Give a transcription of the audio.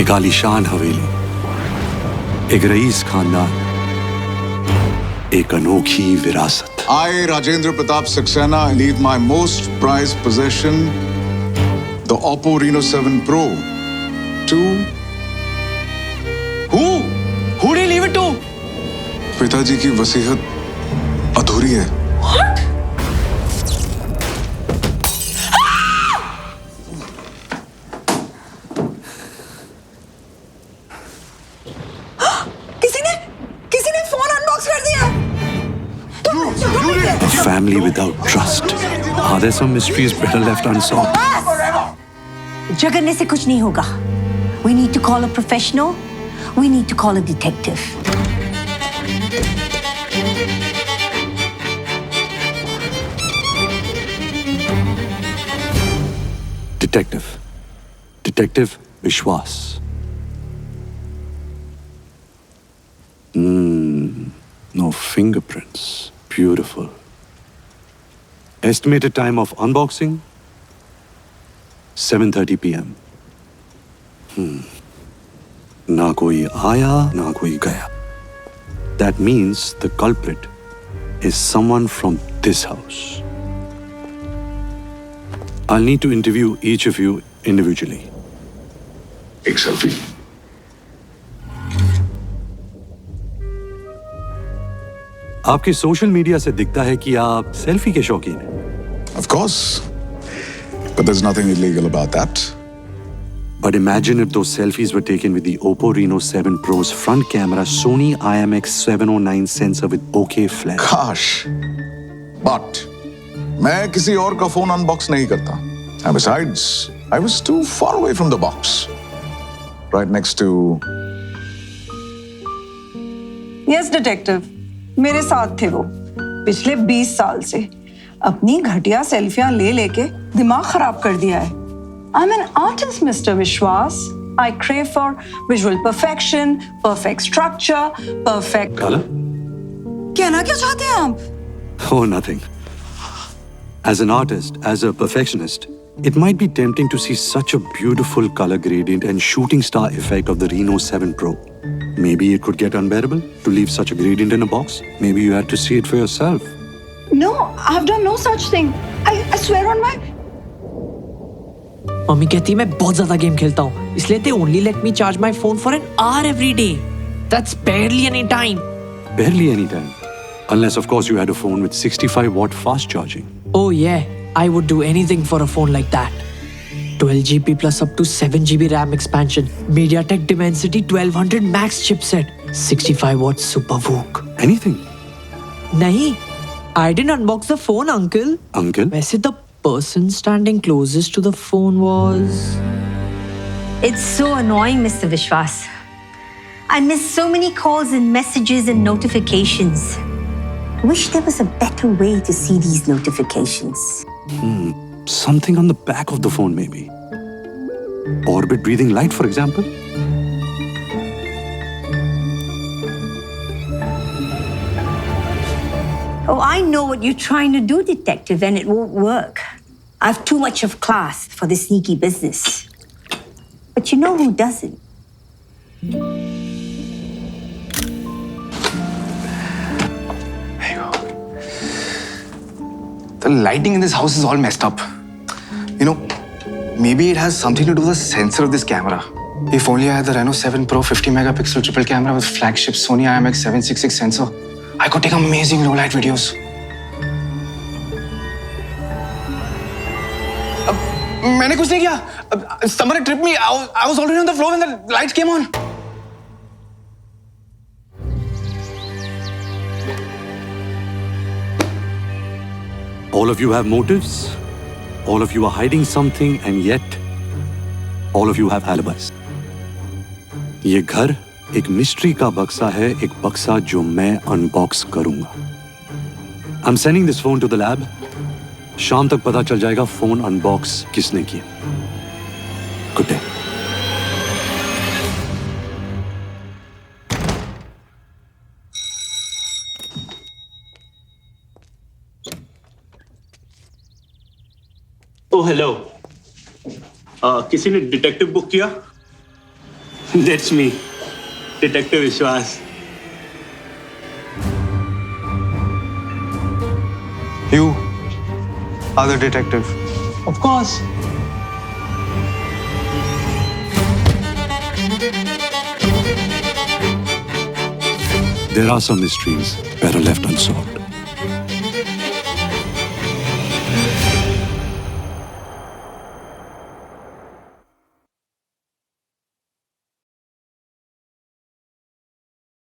एक आलीशान हवेली, एक रईस खानदान, एक अनोखी विरासत। I, Rajendra Pratap Saxena, leave my most prized possession, the Oppo Reno 7 Pro, to Who? Who did you leave it to? पिताजी की वसीयत अधूरी है। किसी ने फोन अनबॉक्स कर दिया। A family without trust. Are there some mysteries better left unsolved? झगड़ने से कुछ नहीं होगा. We need to call a professional. We need to call a detective. Detective Vishwas. No fingerprints. Beautiful. Estimated time of unboxing 7:30 p.m. ना कोई आया, ना कोई गया. That means the culprit is someone from this house. I'll need to interview each of you individually. एक selfie. आपके social media से दिखता है कि आप सेल्फी के शौकीन हैं। Of course, but there's nothing illegal about that. But imagine if those selfies were taken with the Oppo Reno 7 Pro's front camera Sony IMX709 sensor with bokeh flash. Gosh, but मैं किसी और का phone unbox नहीं करता. And besides, I was too far away from the box, right next to. Yes, detective. मेरे साथ थे वो पिछले 20 साल से अपनी घटिया सेल्फियां ले लेके दिमाग खराब कर दिया है। I'm an artist, Mr. Vishwas. I crave for visual perfection, perfect structure, perfect. Color? कहना क्या चाहते हैं आप? Oh, nothing. As an artist, as a perfectionist, it might be tempting to see such a beautiful color gradient and shooting star effect of the Reno 7 Pro. Maybe it could get unbearable to leave such a gradient in a box. Maybe you had to see it for yourself. No, I've done no such thing. I swear on my. Mummy कहती है मैं बहुत ज्यादा game खेलता हूँ, इसलिए they only let me charge my phone for an hour every day. That's barely any time. Barely any time. Unless, of course, you had a phone with 65-watt fast charging. Oh yeah, I would do anything for a phone like that. 12 GB plus up to 7 GB RAM expansion, MediaTek Dimensity 1200 Max chipset, 65-watt Super VOOC. Anything. नहीं, I didn't unbox the phone, uncle. Uncle? वैसे the person standing closest to the phone was. It's so annoying, Mr. Vishwas. I miss so many calls and messages and notifications. Wish there was a better way to see these notifications. Something on the back of the phone, maybe. Orbit breathing light, for example. Oh, I know what you're trying to do, detective, and it won't work. I've too much of class for this sneaky business. But you know who doesn't? The lighting in this house is all messed up. You know, maybe it has something to do with the sensor of this camera. If only I had the Reno 7 Pro 50 megapixel triple camera with flagship Sony IMX766 sensor, I could take amazing low light videos. मैंने कुछ नहीं किया. Someone tripped me. I was already on the floor when the lights came on. All of you have motives. All of you are hiding something, and yet all of you have alibis. ये घर एक mystery का बक्सा है, एक बक्सा जो मैं अनबॉक्स करूंगा. I'm sending this phone to the lab. शाम तक पता चल जाएगा फोन अनबॉक्स किसने किया. Good day. ओ हेलो, किसी ने डिटेक्टिव बुक किया? That's me, Detective Vishwas. You are the detective. Of course. There are some mysteries that are left unsolved.